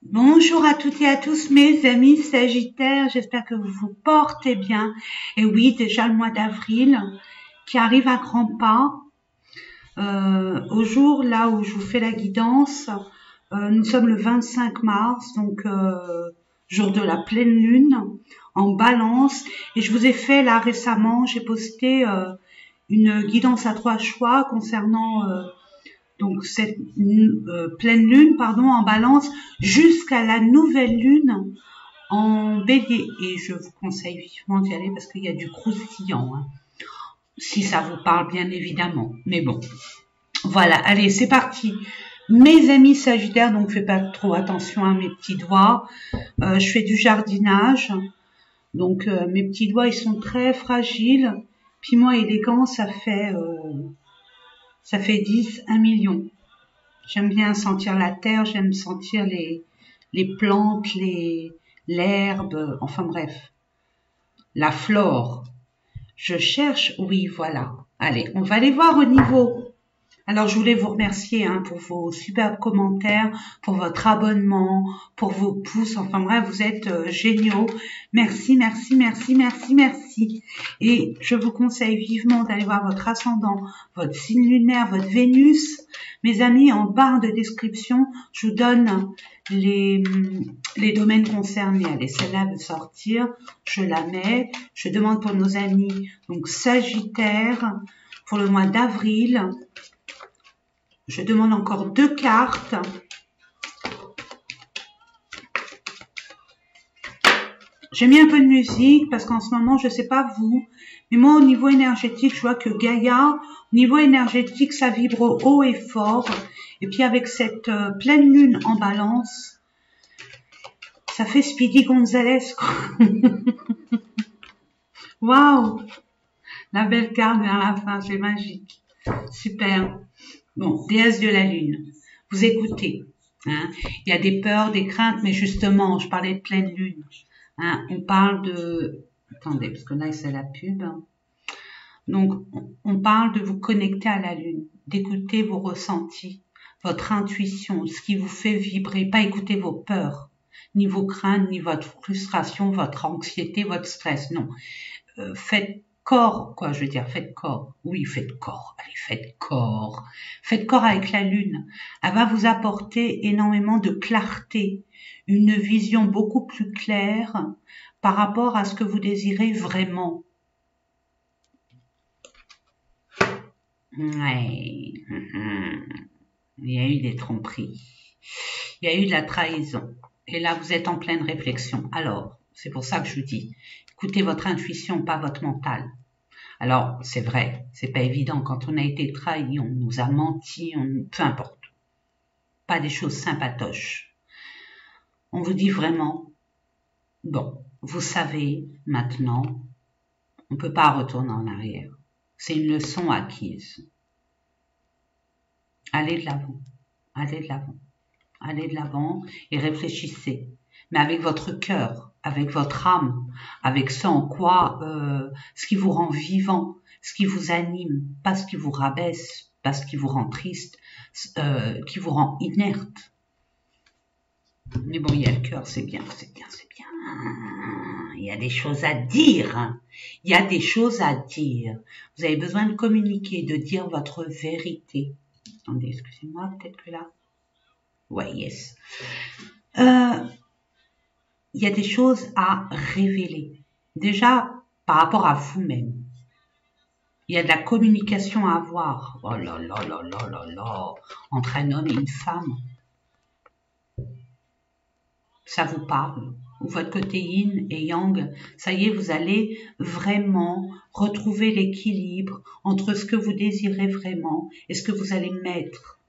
Bonjour à toutes et à tous mes amis Sagittaires, j'espère que vous vous portez bien. Et oui, déjà le mois d'avril qui arrive à grands pas. Au jour là où je vous fais la guidance, nous sommes le 25 mars, donc jour de la pleine lune en Balance. Et je vous ai fait là récemment, j'ai posté une guidance à 3 choix concernant donc cette pleine lune, pardon, en Balance jusqu'à la nouvelle lune en Bélier. Et je vous conseille vivement d'y aller parce qu'il y a du croustillant, hein, si ça vous parle bien évidemment. Mais bon, voilà, allez, c'est parti. Mes amis Sagittaires, donc faites pas trop attention à mes petits doigts. Je fais du jardinage, donc mes petits doigts ils sont très fragiles. Puis moi élégant, ça fait 10, 1 million. J'aime bien sentir la terre, j'aime sentir les plantes, l'herbe, enfin bref, la flore. Je cherche, oui, voilà. Allez, on va aller voir au niveau. Alors, je voulais vous remercier pour vos superbes commentaires, pour votre abonnement, pour vos pouces. Enfin bref, vous êtes géniaux. Merci, merci, merci, merci, merci. Et je vous conseille vivement d'aller voir votre ascendant, votre signe lunaire, votre Vénus. Mes amis, en barre de description, je vous donne les domaines concernés. Allez, celle-là veut sortir, je la mets. Je demande pour nos amis, donc Sagittaire, pour le mois d'avril. Je demande encore 2 cartes. J'ai mis un peu de musique parce qu'en ce moment, je ne sais pas vous, mais moi au niveau énergétique, je vois que Gaïa, au niveau énergétique, ça vibre haut et fort. Et puis avec cette pleine lune en Balance, ça fait Speedy Gonzalez. Waouh, la belle carte vers la fin, c'est magique. Super. Bon, déesse de la lune, vous écoutez. Hein. Il y a des peurs, des craintes, mais justement, je parlais de pleine lune. Hein. On parle de... Attendez, parce que là, c'est la pub. Donc, on parle de vous connecter à la lune, d'écouter vos ressentis, votre intuition, ce qui vous fait vibrer, pas écouter vos peurs, ni vos craintes, ni votre frustration, votre anxiété, votre stress. Non, faites corps, quoi, je veux dire, faites corps. Oui, faites corps. Allez, faites corps. Faites corps avec la lune. Elle va vous apporter énormément de clarté, une vision beaucoup plus claire par rapport à ce que vous désirez vraiment. Ouais. Il y a eu des tromperies. Il y a eu de la trahison. Et là, vous êtes en pleine réflexion. Alors, c'est pour ça que je vous dis, écoutez votre intuition, pas votre mental. Alors, c'est vrai, c'est pas évident quand on a été trahi, on nous a menti, peu importe. Pas des choses sympatoches. On vous dit vraiment, bon, vous savez, maintenant, on peut pas retourner en arrière. C'est une leçon acquise. Allez de l'avant, allez de l'avant, allez de l'avant et réfléchissez. Mais avec votre cœur, avec votre âme, avec ce en quoi, ce qui vous rend vivant, ce qui vous anime, pas ce qui vous rabaisse, pas ce qui vous rend triste, qui vous rend inerte. Mais bon, il y a le cœur, c'est bien, c'est bien, c'est bien. Il y a des choses à dire. Il y a des choses à dire. Vous avez besoin de communiquer, de dire votre vérité. Attendez, excusez-moi, peut-être que là... Ouais, yes. Il y a des choses à révéler. Déjà, par rapport à vous-même. Il y a de la communication à avoir. Oh là là là là là là. Entre un homme et une femme. Ça vous parle. Ou votre côté yin et yang. Ça y est, vous allez vraiment retrouver l'équilibre entre ce que vous désirez vraiment et ce que vous allez mettre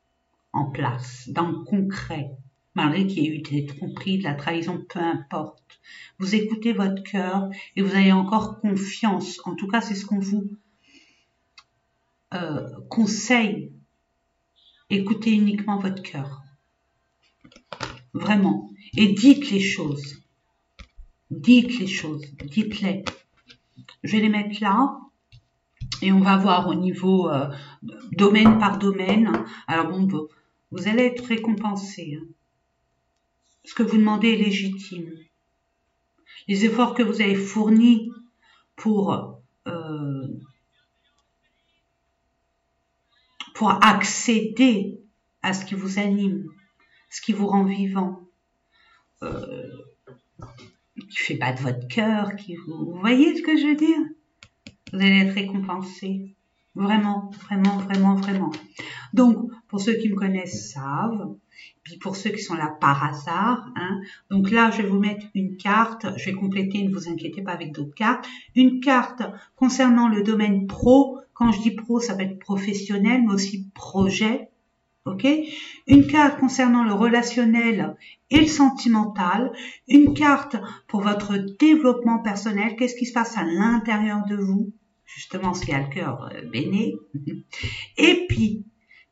en place, dans le concret. Malgré qu'il y ait eu des tromperies, de la trahison, peu importe. Vous écoutez votre cœur et vous avez encore confiance. En tout cas, c'est ce qu'on vous conseille. Écoutez uniquement votre cœur. Vraiment. Et dites les choses. Dites les choses. Dites-les. Je vais les mettre là. Et on va voir au niveau domaine par domaine. Alors bon, vous allez être récompensé. ce que vous demandez est légitime. Les efforts que vous avez fournis pour accéder à ce qui vous anime, ce qui vous rend vivant, qui fait battre votre cœur, vous voyez ce que je veux dire? Vous allez être récompensé. Vraiment, vraiment, vraiment, vraiment. Donc, pour ceux qui me connaissent savent, puis pour ceux qui sont là par hasard, hein, donc là, je vais vous mettre une carte, je vais compléter, ne vous inquiétez pas avec d'autres cartes, une carte concernant le domaine pro. Quand je dis pro, ça peut être professionnel, mais aussi projet. Ok, une carte concernant le relationnel et le sentimental, une carte pour votre développement personnel, qu'est-ce qui se passe à l'intérieur de vous, justement ce qui a le cœur béné, et puis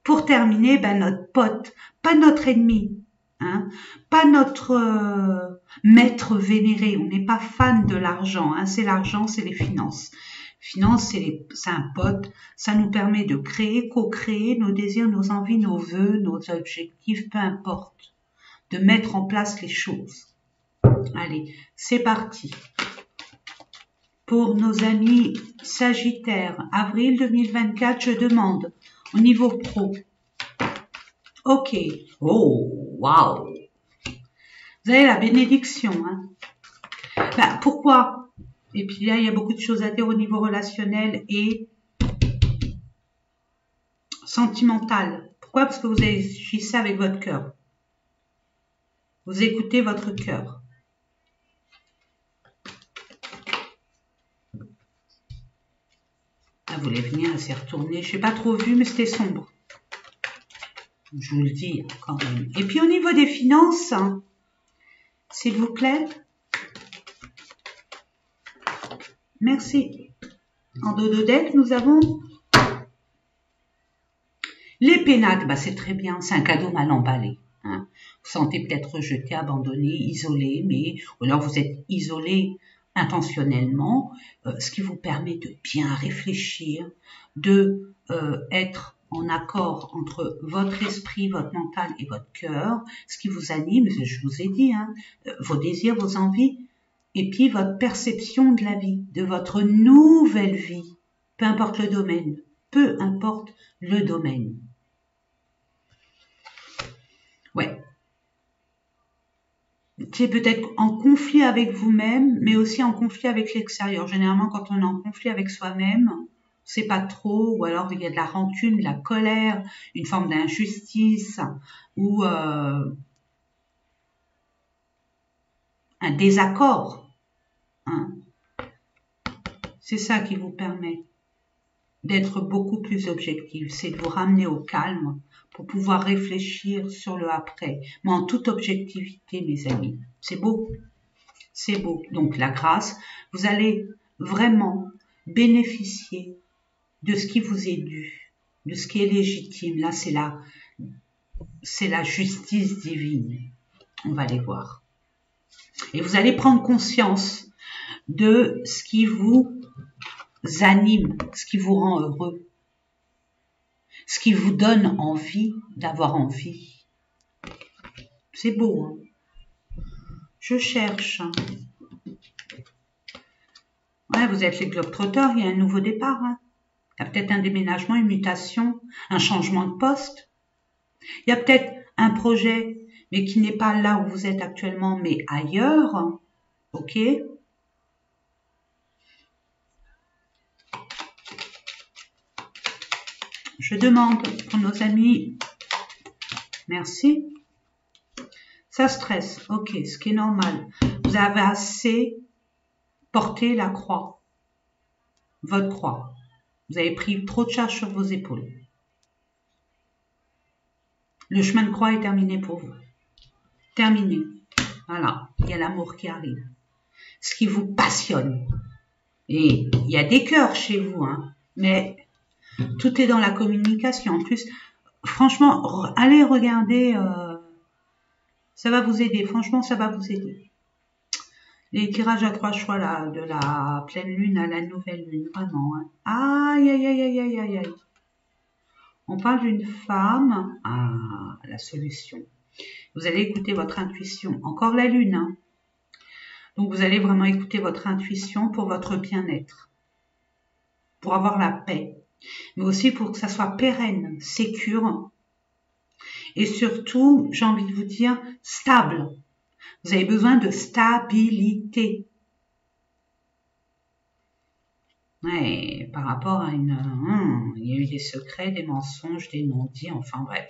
pour terminer, ben, notre pote, pas notre ennemi, hein, pas notre maître vénéré, on n'est pas fan de l'argent, hein, c'est l'argent, c'est les finances. Finance, c'est un pote, ça nous permet de créer, co-créer nos désirs, nos envies, nos vœux, nos objectifs, peu importe, de mettre en place les choses. Allez, c'est parti. Pour nos amis Sagittaires, avril 2024, je demande au niveau pro. Ok. Oh, waouh. Vous avez la bénédiction. Hein. Ben, pourquoi? Et puis là, il y a beaucoup de choses à dire au niveau relationnel et sentimental. Pourquoi? Parce que vous agissez avec votre cœur. Vous écoutez votre cœur. Ah, vous voulez venir, elle s'est retournée. Je n'ai pas trop vu, mais c'était sombre. Je vous le dis quand même. Et puis au niveau des finances, hein, s'il vous plaît. Merci. En dos de deck, nous avons les pénacles. Bah, c'est très bien, c'est un cadeau mal emballé. Hein. Vous sentez peut-être rejeté, abandonné, isolé, mais ou alors vous êtes isolé intentionnellement, ce qui vous permet de bien réfléchir, de être en accord entre votre esprit, votre mental et votre cœur, ce qui vous anime, je vous ai dit, hein, vos désirs, vos envies, et puis votre perception de la vie, de votre nouvelle vie, peu importe le domaine, peu importe le domaine. Ouais. C'est peut-être en conflit avec vous-même, mais aussi en conflit avec l'extérieur. Généralement, quand on est en conflit avec soi-même, c'est pas trop, ou alors il y a de la rancune, de la colère, une forme d'injustice, ou un désaccord. Hein. C'est ça qui vous permet d'être beaucoup plus objectif, c'est de vous ramener au calme pour pouvoir réfléchir sur le après, mais en toute objectivité, mes amis. C'est beau, c'est beau. Donc la grâce, vous allez vraiment bénéficier de ce qui vous est dû, de ce qui est légitime. Là, c'est la justice divine. On va les voir. Et vous allez prendre conscience de ce qui vous anime, ce qui vous rend heureux, ce qui vous donne envie d'avoir envie. C'est beau, hein? Je cherche. Ouais, vous êtes les globetrotters, il y a un nouveau départ. Hein? Il y a peut-être un déménagement, une mutation, un changement de poste. Il y a peut-être un projet, mais qui n'est pas là où vous êtes actuellement, mais ailleurs. Ok? Je demande pour nos amis, merci, ça stresse, ok, ce qui est normal. Vous avez assez porté la croix, votre croix. Vous avez pris trop de charge sur vos épaules. Le chemin de croix est terminé pour vous. Terminé. Voilà, il y a l'amour qui arrive. Ce qui vous passionne. Et il y a des cœurs chez vous, hein, mais tout est dans la communication. En plus, franchement, allez regarder, ça va vous aider. Franchement, ça va vous aider. Les tirages à 3 choix là, de la pleine lune à la nouvelle lune, vraiment. Hein. Aïe, aïe, aïe, aïe, aïe, aïe. On parle d'une femme. Ah, la solution. Vous allez écouter votre intuition. Encore la lune, hein. Donc vous allez vraiment écouter votre intuition pour votre bien-être, pour avoir la paix, mais aussi pour que ça soit pérenne, sécure, et surtout, j'ai envie de vous dire, stable. Vous avez besoin de stabilité. Ouais, par rapport à il y a eu des secrets, des mensonges, des non-dits, enfin bref.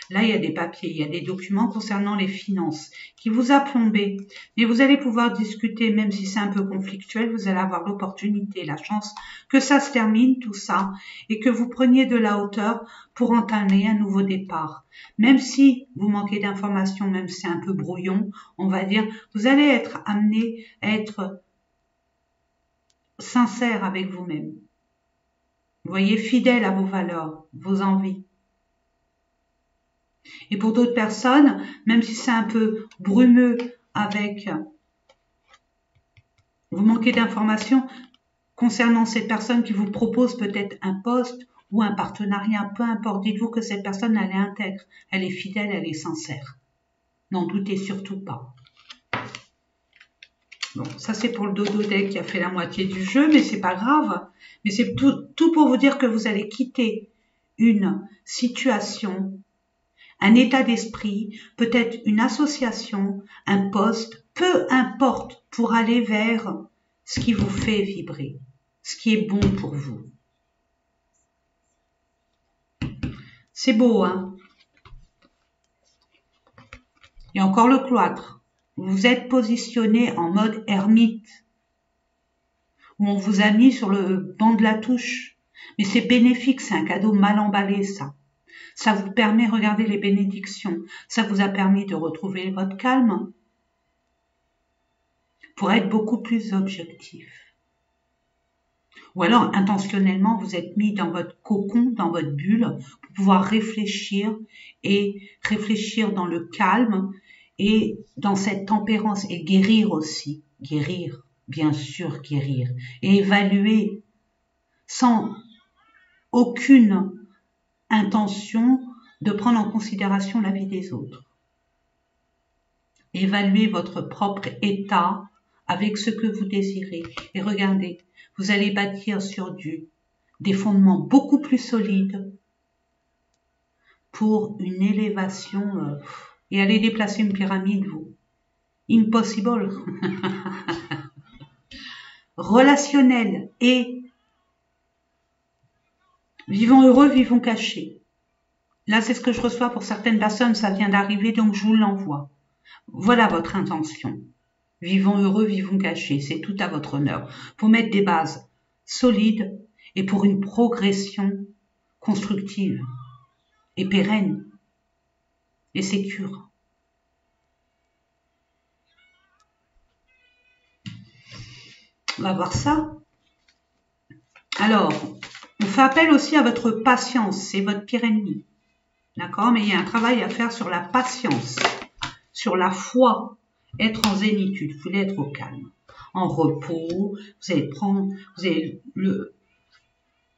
Là, il y a des papiers, il y a des documents concernant les finances qui vous a plombé. Mais vous allez pouvoir discuter, même si c'est un peu conflictuel, vous allez avoir l'opportunité, la chance que ça se termine, tout ça, et que vous preniez de la hauteur pour entamer un nouveau départ. Même si vous manquez d'informations, même si c'est un peu brouillon, on va dire, vous allez être amené à être sincère avec vous-même. Vous voyez, fidèle à vos valeurs, vos envies. Et pour d'autres personnes, même si c'est un peu brumeux avec, vous manquez d'informations concernant cette personne qui vous propose peut-être un poste ou un partenariat, peu importe, dites-vous que cette personne, elle est intègre, elle est fidèle, elle est sincère. N'en doutez surtout pas. Bon, ça c'est pour le dodo deck qui a fait la moitié du jeu, mais c'est pas grave. Mais c'est tout pour vous dire que vous allez quitter une situation, un état d'esprit, peut-être une association, un poste, peu importe, pour aller vers ce qui vous fait vibrer, ce qui est bon pour vous. C'est beau, hein? Il y a encore le cloître. Vous êtes positionné en mode ermite, où on vous a mis sur le banc de la touche. Mais c'est bénéfique, c'est un cadeau mal emballé, ça. Ça vous permet, regardez les bénédictions, ça vous a permis de retrouver votre calme pour être beaucoup plus objectif. Ou alors, intentionnellement, vous êtes mis dans votre cocon, dans votre bulle, pour pouvoir réfléchir et réfléchir dans le calme et dans cette tempérance et guérir aussi. Guérir, bien sûr, guérir. Et évaluer sans aucune intention de prendre en considération la vie des autres. Évaluez votre propre état avec ce que vous désirez. Et regardez, vous allez bâtir sur des fondements beaucoup plus solides pour une élévation. Et allez déplacer une pyramide, vous. Impossible. Relationnel et vivons heureux, vivons cachés. Là, c'est ce que je reçois pour certaines personnes, ça vient d'arriver, donc je vous l'envoie. Voilà votre intention. Vivons heureux, vivons cachés, c'est tout à votre honneur. Pour mettre des bases solides et pour une progression constructive et pérenne et sécure. On va voir ça. Alors, on fait appel aussi à votre patience, c'est votre pire ennemi. D'accord? Mais il y a un travail à faire sur la patience, sur la foi, être en zénitude, vous voulez être au calme, en repos, vous allez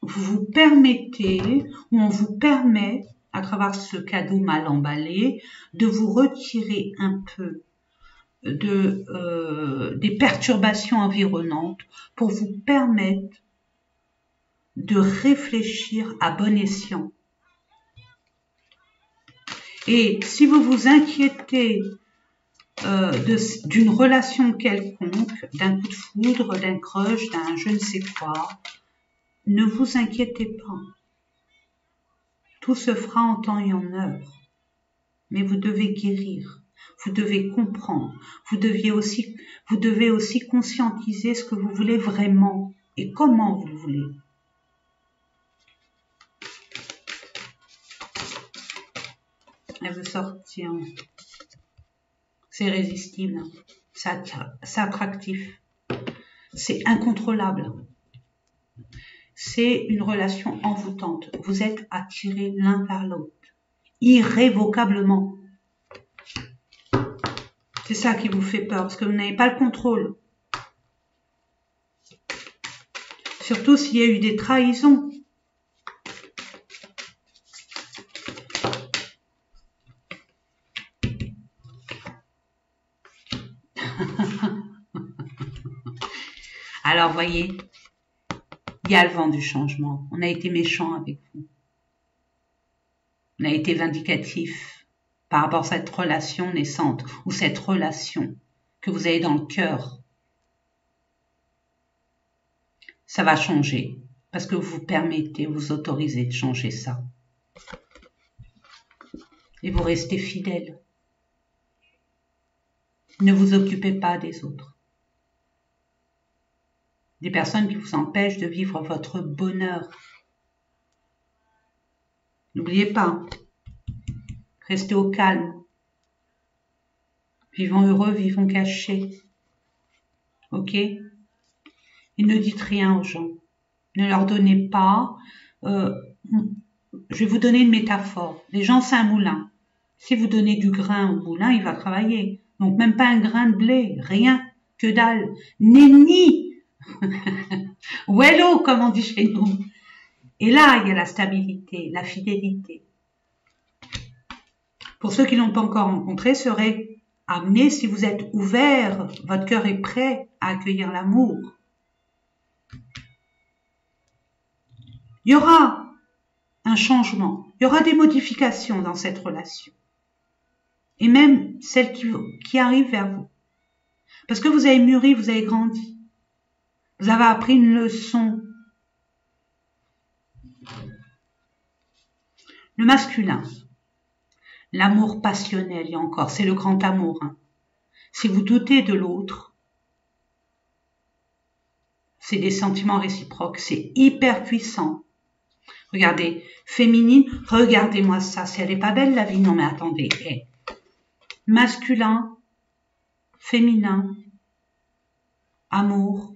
vous vous permettez, ou on vous permet, à travers ce cadeau mal emballé, de vous retirer un peu des perturbations environnantes pour vous permettre de réfléchir à bon escient. Et si vous vous inquiétez d'une relation quelconque, d'un coup de foudre, d'un crush, d'un je ne sais quoi, ne vous inquiétez pas. Tout se fera en temps et en heure. Mais vous devez guérir, vous devez comprendre, vous devez aussi conscientiser ce que vous voulez vraiment et comment vous le voulez. Elle veut sortir. C'est irrésistible, c'est attractif, c'est incontrôlable. C'est une relation envoûtante. Vous êtes attirés l'un vers l'autre, irrévocablement. C'est ça qui vous fait peur, parce que vous n'avez pas le contrôle. Surtout s'il y a eu des trahisons. Alors, voyez, il y a le vent du changement. On a été méchant avec vous. On a été vindicatif par rapport à cette relation naissante ou cette relation que vous avez dans le cœur. Ça va changer parce que vous permettez, vous autorisez de changer ça. Et vous restez fidèle. Ne vous occupez pas des autres. Des personnes qui vous empêchent de vivre votre bonheur. N'oubliez pas, restez au calme. Vivons heureux, vivons cachés. Ok? Et ne dites rien aux gens. Ne leur donnez pas. Je vais vous donner une métaphore. Les gens, c'est un moulin. Si vous donnez du grain au moulin, il va travailler. Donc même pas un grain de blé, rien, que dalle. Nenni. Wello, comme on dit chez nous. Et là, il y a la stabilité, la fidélité. Pour ceux qui ne l'ont pas encore rencontré, serez amenés, si vous êtes ouvert, votre cœur est prêt à accueillir l'amour. Il y aura un changement, il y aura des modifications dans cette relation. Et même celles qui arrivent vers vous. Parce que vous avez mûri, vous avez grandi. Vous avez appris une leçon. Le masculin, l'amour passionnel, et encore, c'est le grand amour. Hein. Si vous doutez de l'autre, c'est des sentiments réciproques, c'est hyper puissant. Regardez, féminine, regardez-moi ça, si elle n'est pas belle la vie, non mais attendez. Hey. Masculin, féminin, amour,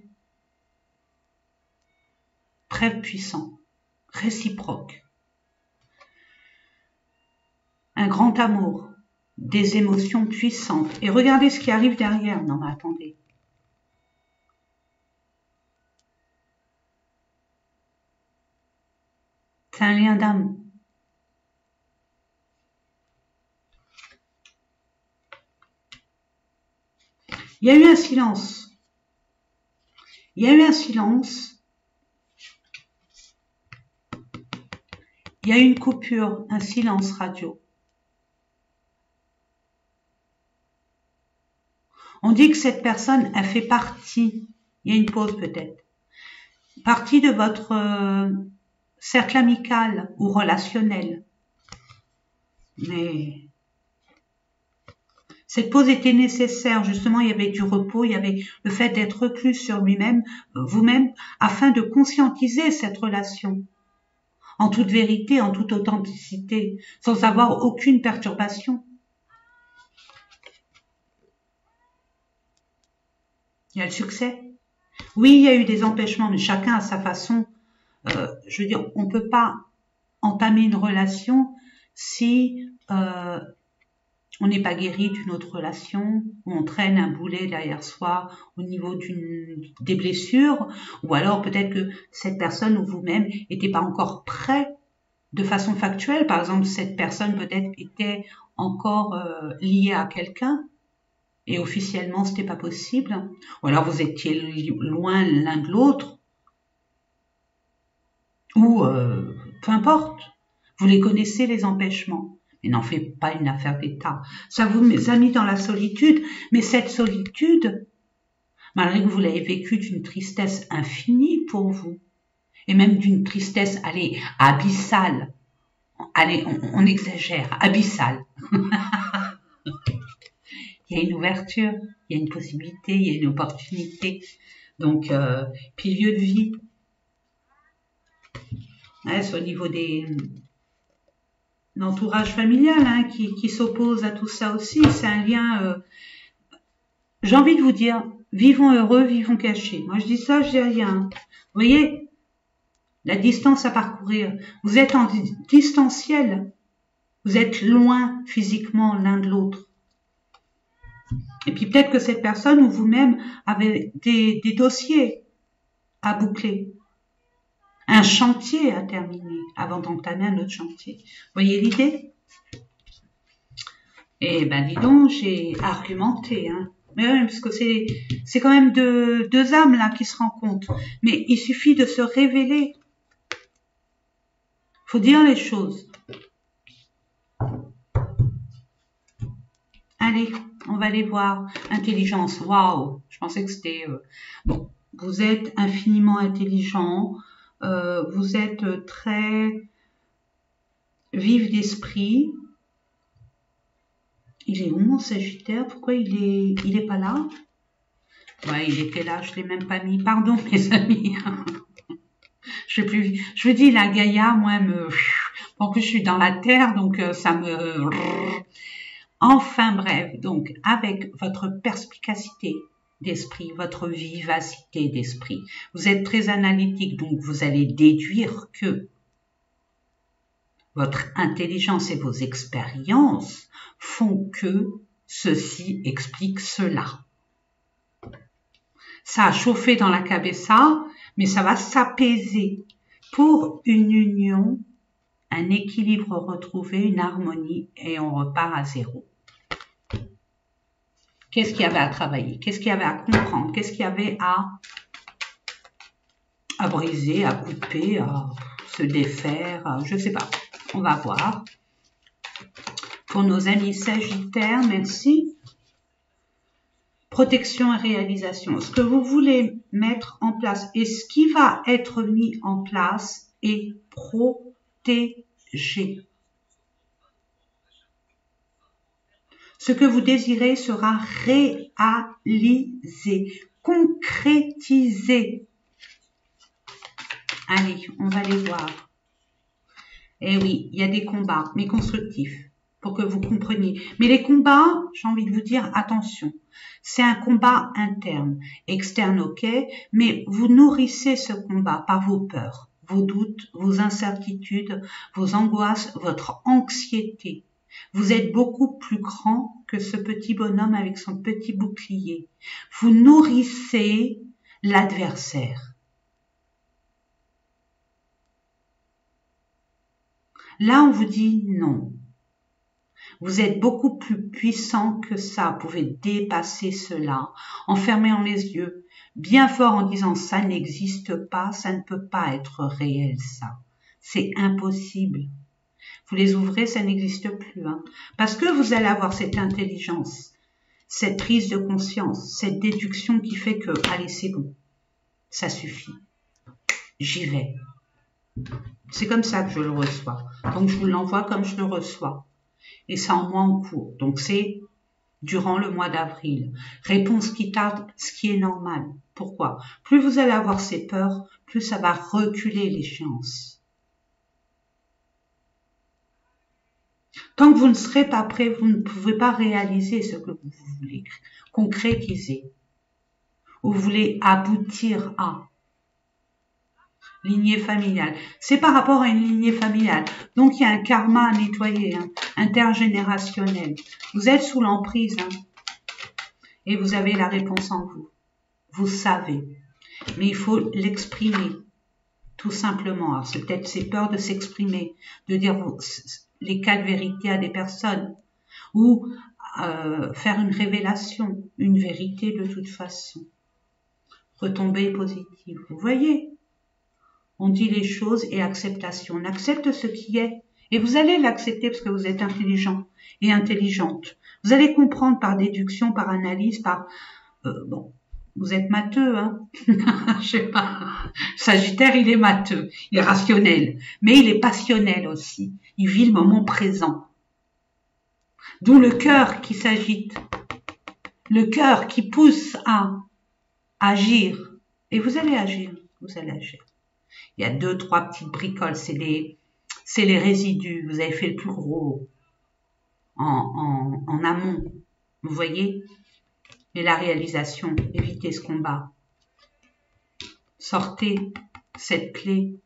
très puissant, réciproque. Un grand amour, des émotions puissantes. Et regardez ce qui arrive derrière. Non mais attendez. C'est un lien d'âme. Il y a eu un silence. Il y a eu un silence. Il y a eu une coupure, un silence radio. On dit que cette personne a fait partie, il y a une pause peut-être, partie de votre cercle amical ou relationnel. Mais cette pause était nécessaire, justement, il y avait du repos, il y avait le fait d'être reclus sur lui-même, vous-même, afin de conscientiser cette relation, en toute vérité, en toute authenticité, sans avoir aucune perturbation. Il y a le succès. Oui, il y a eu des empêchements, mais chacun à sa façon. Je veux dire, on ne peut pas entamer une relation si on n'est pas guéri d'une autre relation, où on traîne un boulet derrière soi au niveau des blessures, ou alors peut-être que cette personne ou vous-même n'était pas encore prêt de façon factuelle. Par exemple, cette personne peut-être était encore liée à quelqu'un, et officiellement c'était pas possible, ou alors vous étiez loin l'un de l'autre, ou peu importe, vous les connaissez les empêchements, mais n'en faites pas une affaire d'État. Ça vous a mis dans la solitude, mais cette solitude, malgré que vous l'ayez vécue d'une tristesse infinie pour vous, et même d'une tristesse, allez, abyssale, allez, on exagère, abyssale. Il y a une ouverture, il y a une possibilité, il y a une opportunité. Donc, pilier de vie. Ouais, c'est au niveau des l'entourage familial hein, qui s'oppose à tout ça aussi. C'est un lien... j'ai envie de vous dire, vivons heureux, vivons cachés. Moi, je dis ça, je dis rien. Vous voyez, la distance à parcourir. Vous êtes en distanciel. Vous êtes loin physiquement l'un de l'autre. Et puis peut-être que cette personne ou vous-même avez des dossiers à boucler, un chantier à terminer avant d'entamer un autre chantier. Vous voyez l'idée? Eh ben dis donc, j'ai argumenté. Hein. Mais oui, parce que c'est quand même deux âmes là qui se rencontrent. Mais il suffit de se révéler. Faut dire les choses. Allez, on va aller voir. Intelligence. Waouh. Je pensais que c'était... Bon, vous êtes infiniment intelligent. Vous êtes très vif d'esprit. Il est où mon Sagittaire? Pourquoi il est pas là? Ouais, il était là, je l'ai même pas mis. Pardon, mes amis. Je sais plus. Je vous dis, la Gaïa, moi, en plus, je suis dans la terre, donc ça me... Enfin bref, donc avec votre perspicacité d'esprit, votre vivacité d'esprit, vous êtes très analytique, donc vous allez déduire que votre intelligence et vos expériences font que ceci explique cela. Ça a chauffé dans la cabessa, mais ça va s'apaiser pour une union, un équilibre retrouvé, une harmonie, et on repart à zéro. Qu'est-ce qu'il y avait à travailler? Qu'est-ce qu'il y avait à comprendre? Qu'est-ce qu'il y avait à briser, à couper, à se défaire? Je ne sais pas. On va voir. Pour nos amis Sagittaires, merci. Protection et réalisation. Ce que vous voulez mettre en place et ce qui va être mis en place est protégé. Ce que vous désirez sera réalisé, concrétisé. Allez, on va les voir. Eh oui, il y a des combats, mais constructifs, pour que vous compreniez. Mais les combats, j'ai envie de vous dire, attention, c'est un combat interne, externe, ok, mais vous nourrissez ce combat par vos peurs, vos doutes, vos incertitudes, vos angoisses, votre anxiété. Vous êtes beaucoup plus grand que ce petit bonhomme avec son petit bouclier. Vous nourrissez l'adversaire. Là, on vous dit non. Vous êtes beaucoup plus puissant que ça. Vous pouvez dépasser cela en fermant les yeux, bien fort en disant ça n'existe pas, ça ne peut pas être réel, ça. C'est impossible. Vous les ouvrez, ça n'existe plus. Hein. Parce que vous allez avoir cette intelligence, cette prise de conscience, cette déduction qui fait que, allez, c'est bon, ça suffit. J'y vais. C'est comme ça que je le reçois. Donc, je vous l'envoie comme je le reçois. Et ça en mois en cours. Donc, c'est durant le mois d'avril. Réponse qui tarde, ce qui est normal. Pourquoi? Plus vous allez avoir ces peurs, plus ça va reculer l'échéance. Tant que vous ne serez pas prêt, vous ne pouvez pas réaliser ce que vous voulez concrétiser. Ou vous voulez aboutir à. Lignée familiale. C'est par rapport à une lignée familiale. Donc, il y a un karma à nettoyer, hein, intergénérationnel. Vous êtes sous l'emprise, hein, et vous avez la réponse en vous. Vous savez. Mais il faut l'exprimer, tout simplement. Alors, c'est peut-être ces peurs de s'exprimer, de dire les quatre vérités à des personnes, ou faire une révélation, une vérité de toute façon. Retombée positive. Vous voyez? On dit les choses et acceptation. On accepte ce qui est. Et vous allez l'accepter parce que vous êtes intelligent et intelligente. Vous allez comprendre par déduction, par analyse, par... bon, vous êtes matheux, hein. Je sais pas. Sagittaire, il est matheux, il est rationnel. Mais il est passionnel aussi. Il vit le moment présent. D'où le cœur qui s'agite. Le cœur qui pousse à agir. Et vous allez agir. Vous allez agir. Il y a 2, 3 petites bricoles, c'est les résidus. Vous avez fait le plus gros en amont. Vous voyez? Mais la réalisation, évitez ce combat. Sortez cette clé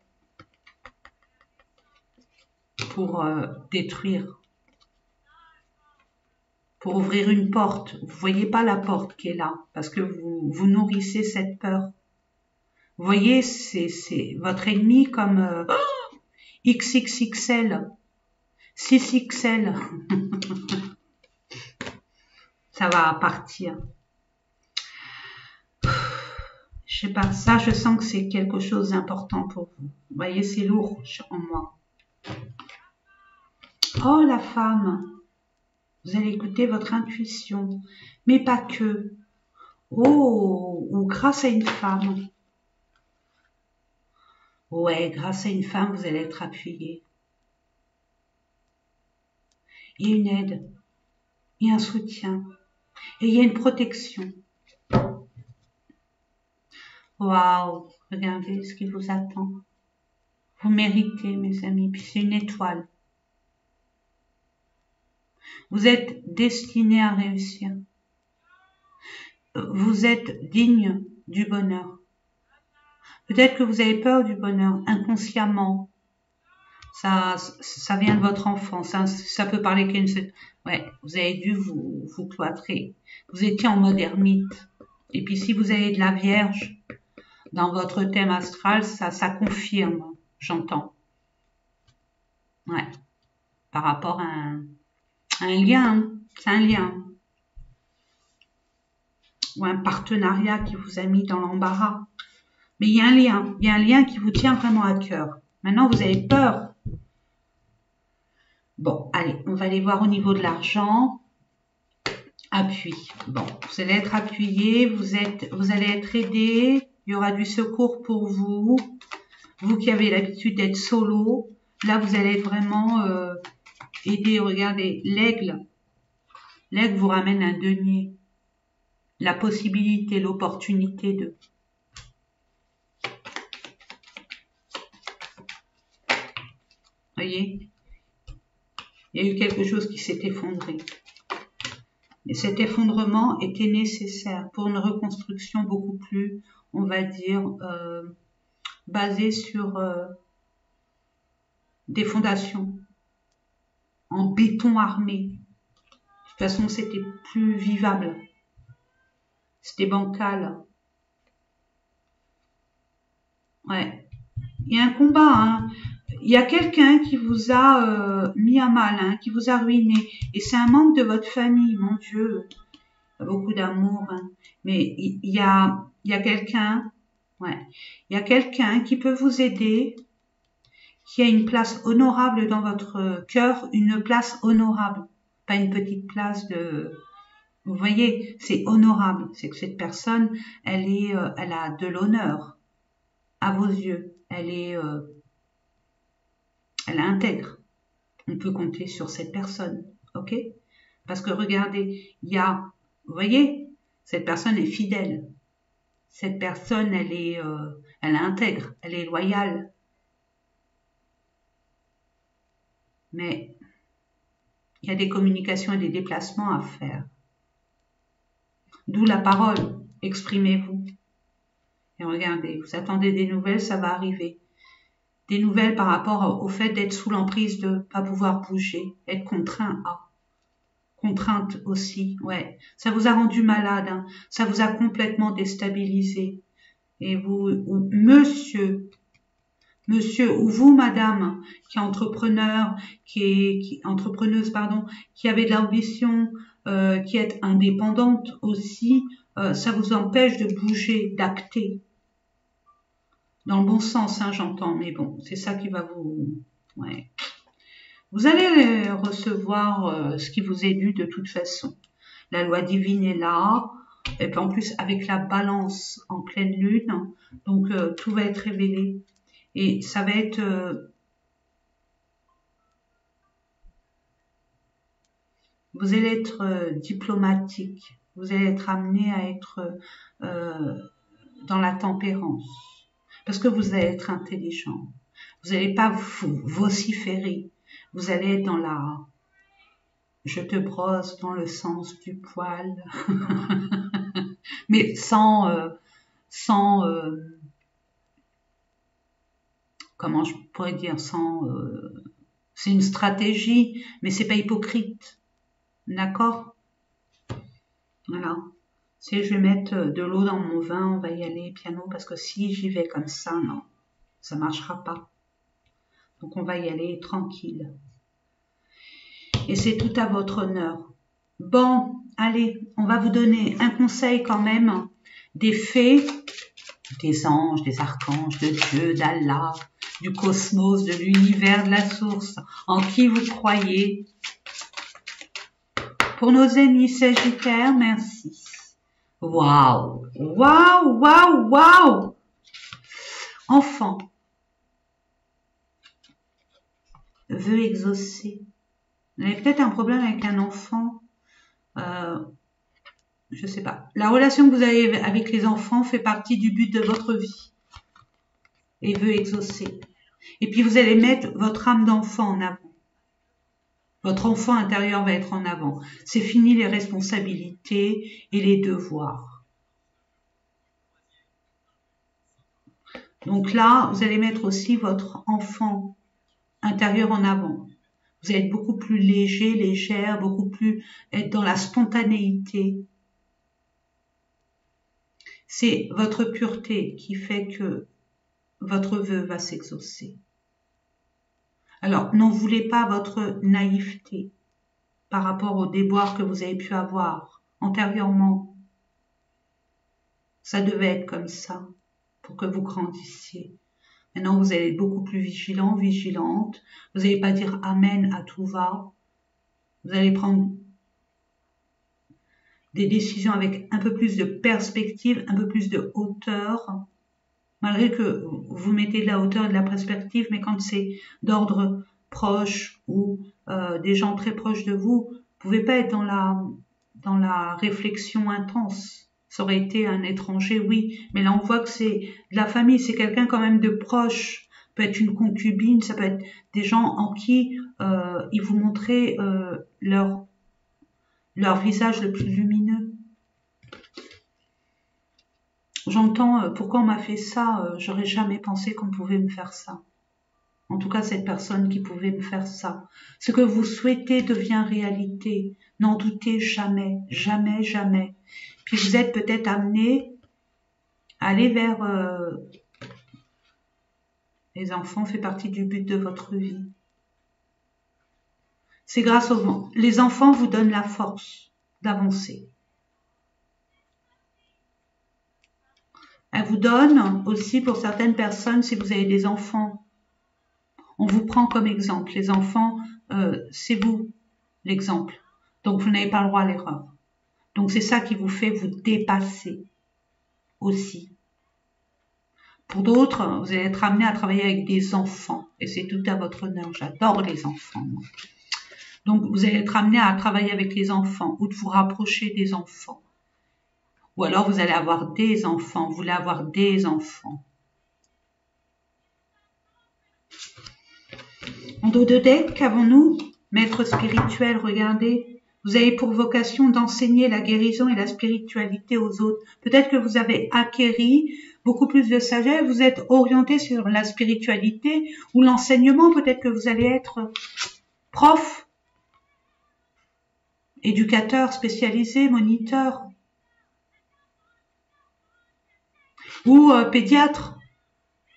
pour détruire, pour ouvrir une porte. Vous voyez pas la porte qui est là, parce que vous nourrissez cette peur. Vous voyez, c'est votre ennemi comme XXXL, 6XL. Ça va partir. Je sais pas, ça, je sens que c'est quelque chose d'important pour vous. Vous voyez, c'est lourd en moi. Oh, la femme, vous allez écouter votre intuition, mais pas que. Oh, ou grâce à une femme. Ouais, grâce à une femme, vous allez être appuyé. Il y a une aide, il y a un soutien, et il y a une protection. Waouh, regardez ce qui vous attend. Vous méritez, mes amis, puis c'est une étoile. Vous êtes destinés à réussir. Vous êtes digne du bonheur. Peut-être que vous avez peur du bonheur inconsciemment. Ça vient de votre enfance. Ça peut parler qu'à une... Ouais, vous avez dû vous cloîtrer. Vous étiez en mode ermite. Et puis si vous avez de la Vierge dans votre thème astral, ça confirme, j'entends. Ouais, par rapport à un lien, hein. C'est un lien. Ou un partenariat qui vous a mis dans l'embarras. Mais il y a un lien qui vous tient vraiment à cœur. Maintenant, vous avez peur. Bon, allez, on va aller voir au niveau de l'argent. Appui. Bon, vous allez être appuyé, vous allez être aidé, il y aura du secours pour vous. Vous qui avez l'habitude d'être solo, là, vous allez être vraiment aidé. Regardez, l'aigle. L'aigle vous ramène un denier. La possibilité, l'opportunité de... Voyez, il y a eu quelque chose qui s'est effondré. Et cet effondrement était nécessaire pour une reconstruction beaucoup plus, on va dire, basée sur des fondations en béton armé. De toute façon, c'était plus vivable. C'était bancal. Ouais. Il y a un combat, hein. Il y a quelqu'un qui vous a mis à mal, hein, qui vous a ruiné. Et c'est un membre de votre famille, mon Dieu. Il y a beaucoup d'amour, hein. Mais il y a quelqu'un, ouais. Il y a quelqu'un qui peut vous aider, qui a une place honorable dans votre cœur, une place honorable. Pas une petite place de... Vous voyez, c'est honorable. C'est que cette personne, elle a de l'honneur à vos yeux. Elle intègre. On peut compter sur cette personne, ok? Parce que regardez, vous voyez, cette personne est fidèle. Cette personne, elle intègre, elle est loyale. Mais il y a des communications et des déplacements à faire. D'où la parole, exprimez-vous. Et regardez, vous attendez des nouvelles, ça va arriver. Des nouvelles par rapport au fait d'être sous l'emprise de ne pas pouvoir bouger, être contraint à. Contrainte aussi, ouais. Ça vous a rendu malade, hein. Ça vous a complètement déstabilisé. Et vous, ou monsieur, ou vous, madame, qui est entrepreneur, qui est entrepreneuse, pardon, qui avait de l'ambition, qui est indépendante aussi, ça vous empêche de bouger, d'acter. Dans le bon sens, hein, j'entends, mais bon, c'est ça qui va vous... Ouais. Vous allez recevoir ce qui vous est dû de toute façon. La loi divine est là, et puis en plus avec la balance en pleine lune, donc tout va être révélé. Et ça va être... vous allez être diplomatique, vous allez être amené à être dans la tempérance, parce que vous allez être intelligent. Vous n'allez pas vous vociférer, vous allez être dans la... Je te brosse dans le sens du poil, mais sans comment je pourrais dire, c'est une stratégie, mais c'est pas hypocrite, d'accord? Voilà. Si je vais mettre de l'eau dans mon vin, on va y aller piano, parce que si j'y vais comme ça, non, ça marchera pas. Donc on va y aller tranquille. Et c'est tout à votre honneur. Bon, allez, on va vous donner un conseil quand même des fées. des anges, des archanges, de Dieu, d'Allah, du cosmos, de l'univers, de la source, en qui vous croyez. Pour nos amis Sagittaires, merci. Waouh, waouh, waouh, waouh. Enfant veut exaucer. Vous avez peut-être un problème avec un enfant. Je sais pas. La relation que vous avez avec les enfants fait partie du but de votre vie et veut exaucer. Et puis vous allez mettre votre âme d'enfant en avant. Votre enfant intérieur va être en avant. C'est fini les responsabilités et les devoirs. Donc là, vous allez mettre aussi votre enfant intérieur en avant. Vous allez être beaucoup plus léger, légère, beaucoup plus être dans la spontanéité. C'est votre pureté qui fait que votre vœu va s'exaucer. Alors, n'en voulez pas votre naïveté par rapport aux déboires que vous avez pu avoir antérieurement. Ça devait être comme ça pour que vous grandissiez. Maintenant, vous allez être beaucoup plus vigilant, vigilante. Vous n'allez pas dire amen à tout va. Vous allez prendre des décisions avec un peu plus de perspective, un peu plus de hauteur. Malgré que vous mettez de la hauteur et de la perspective, mais quand c'est d'ordre proche ou des gens très proches de vous, vous pouvez pas être dans la réflexion intense. Ça aurait été un étranger, oui, mais là on voit que c'est de la famille, c'est quelqu'un quand même de proche. Ça peut être une concubine, ça peut être des gens en qui ils vous montraient leur visage le plus lumineux. J'entends pourquoi on m'a fait ça, j'aurais jamais pensé qu'on pouvait me faire ça. En tout cas, cette personne qui pouvait me faire ça. Ce que vous souhaitez devient réalité. N'en doutez jamais, jamais, jamais. Puis vous êtes peut-être amené à aller vers... les enfants fait partie du but de votre vie. C'est grâce aux vent. Les enfants vous donnent la force d'avancer. Elle vous donne aussi pour certaines personnes, si vous avez des enfants, on vous prend comme exemple. Les enfants, c'est vous l'exemple. Donc vous n'avez pas le droit à l'erreur. Donc c'est ça qui vous fait vous dépasser aussi. Pour d'autres, vous allez être amené à travailler avec des enfants. Et c'est tout à votre honneur. J'adore les enfants, moi. Donc vous allez être amené à travailler avec les enfants ou de vous rapprocher des enfants. Ou alors vous allez avoir des enfants, vous voulez avoir des enfants. En dos de deck, qu'avons-nous? Maître spirituel, regardez. Vous avez pour vocation d'enseigner la guérison et la spiritualité aux autres. Peut-être que vous avez acquéri beaucoup plus de sagesse, vous êtes orienté sur la spiritualité ou l'enseignement. Peut-être que vous allez être prof, éducateur spécialisé, moniteur. Ou pédiatre.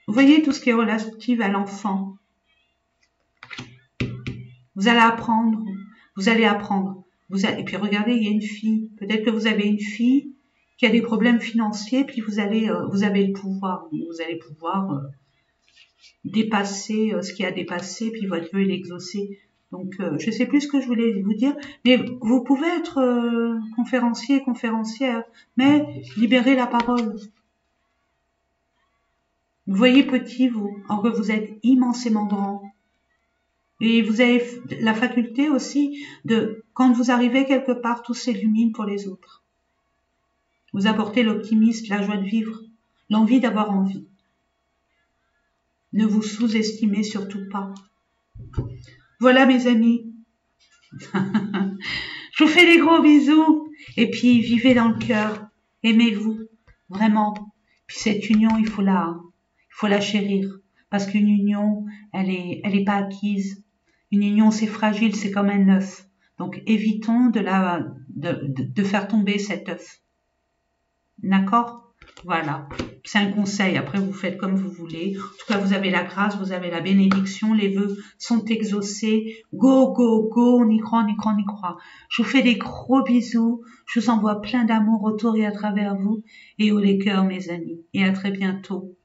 Vous voyez tout ce qui est relatif à l'enfant. Vous allez apprendre, vous allez apprendre. Et puis regardez, il y a une fille. Peut-être que vous avez une fille qui a des problèmes financiers, puis vous avez le pouvoir. Vous allez pouvoir dépasser ce qui a dépassé, puis votre vœu est l'exaucer. Donc, je sais plus ce que je voulais vous dire, mais vous pouvez être conférencier, conférencière, mais libérez la parole. Vous voyez petit, vous, alors que vous êtes immensément grand. Et vous avez la faculté aussi de, quand vous arrivez quelque part, tout s'illumine pour les autres. Vous apportez l'optimisme, la joie de vivre, l'envie d'avoir envie. Ne vous sous-estimez surtout pas. Voilà mes amis. Je vous fais des gros bisous. Et puis, vivez dans le cœur. Aimez-vous. Vraiment. Puis cette union, il faut la chérir. Parce qu'une union, elle est pas acquise. Une union, c'est fragile, c'est comme un œuf. Donc, évitons de faire tomber cet œuf. D'accord? Voilà, c'est un conseil. Après, vous faites comme vous voulez. En tout cas, vous avez la grâce, vous avez la bénédiction. Les vœux sont exaucés. Go, go, go. On y croit, on y croit, on y croit. Je vous fais des gros bisous. Je vous envoie plein d'amour autour et à travers vous. Et haut les cœurs, mes amis. Et à très bientôt.